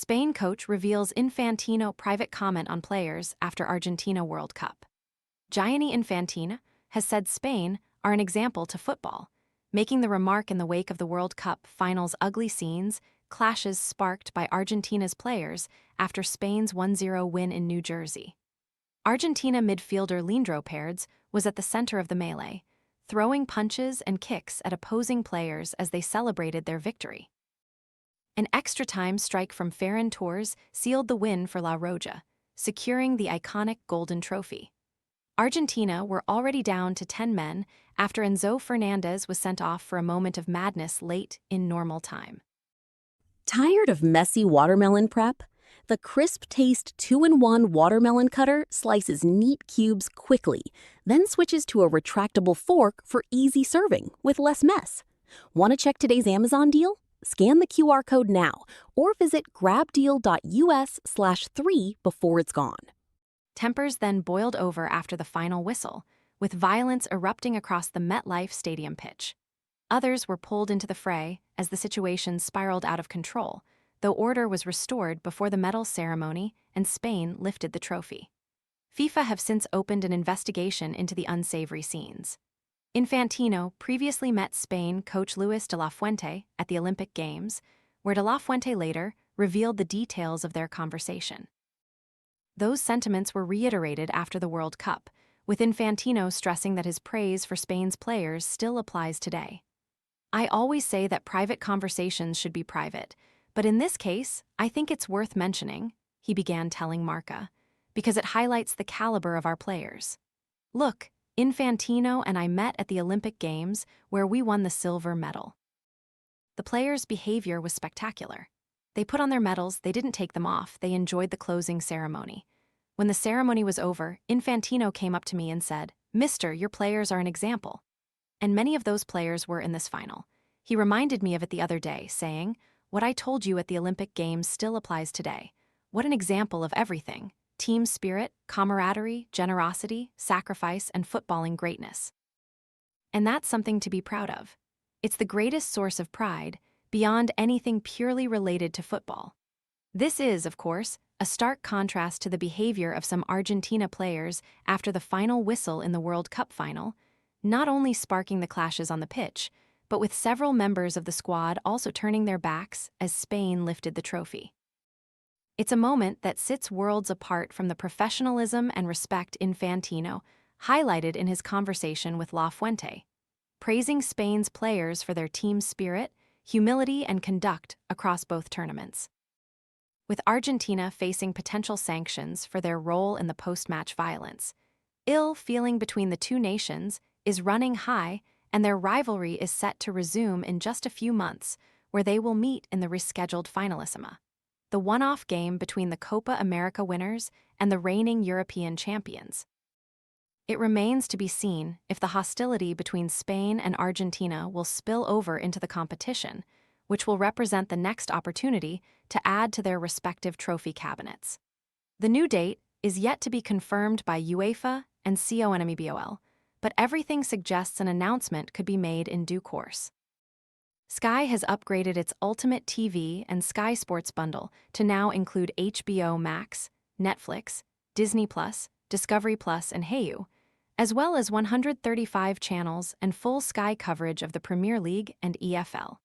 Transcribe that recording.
Spain coach reveals Infantino private comment on players after Argentina World Cup. Gianni Infantino has said Spain are an example to football, making the remark in the wake of the World Cup final's ugly scenes, clashes sparked by Argentina's players after Spain's 1-0 win in New Jersey. Argentina midfielder Leandro Paredes was at the center of the melee, throwing punches and kicks at opposing players as they celebrated their victory. An extra-time strike from Ferran Torres sealed the win for La Roja, securing the iconic golden trophy. Argentina were already down to 10 men after Enzo Fernandez was sent off for a moment of madness late in normal time. Tired of messy watermelon prep? The crisp taste 2-in-1 watermelon cutter slices neat cubes quickly, then switches to a retractable fork for easy serving with less mess. Want to check today's Amazon deal? Scan the QR code now or visit grabdeal.us/3 before it's gone. Tempers then boiled over after the final whistle, with violence erupting across the MetLife Stadium pitch. Others were pulled into the fray as the situation spiraled out of control, though order was restored before the medal ceremony and Spain lifted the trophy. FIFA have since opened an investigation into the unsavory scenes. Infantino previously met Spain coach Luis de la Fuente at the Olympic Games, where de la Fuente later revealed the details of their conversation. Those sentiments were reiterated after the World Cup, with Infantino stressing that his praise for Spain's players still applies today. "I always say that private conversations should be private, but in this case, I think it's worth mentioning," he began telling Marca, "because it highlights the caliber of our players. Look, Infantino and I met at the Olympic Games where we won the silver medal. The players' behavior was spectacular. They put on their medals, they didn't take them off, they enjoyed the closing ceremony. When the ceremony was over, Infantino came up to me and said, 'Mister, your players are an example.' And many of those players were in this final. He reminded me of it the other day, saying, 'What I told you at the Olympic Games still applies today. What an example of everything: team spirit, camaraderie, generosity, sacrifice, and footballing greatness.' And that's something to be proud of. It's the greatest source of pride, beyond anything purely related to football. This is, of course, a stark contrast to the behavior of some Argentina players after the final whistle in the World Cup final, not only sparking the clashes on the pitch, but with several members of the squad also turning their backs as Spain lifted the trophy. It's a moment that sits worlds apart from the professionalism and respect Infantino highlighted in his conversation with La Fuente, praising Spain's players for their team spirit, humility, and conduct across both tournaments. With Argentina facing potential sanctions for their role in the post-match violence, ill feeling between the two nations is running high, and their rivalry is set to resume in just a few months, where they will meet in the rescheduled Finalissima, the one-off game between the Copa America winners and the reigning European champions. It remains to be seen if the hostility between Spain and Argentina will spill over into the competition, which will represent the next opportunity to add to their respective trophy cabinets. The new date is yet to be confirmed by UEFA and CONMEBOL, but everything suggests an announcement could be made in due course. Sky has upgraded its Ultimate TV and Sky Sports bundle to now include HBO Max, Netflix, Disney+, Discovery+, and Hayu, as well as 135 channels and full Sky coverage of the Premier League and EFL.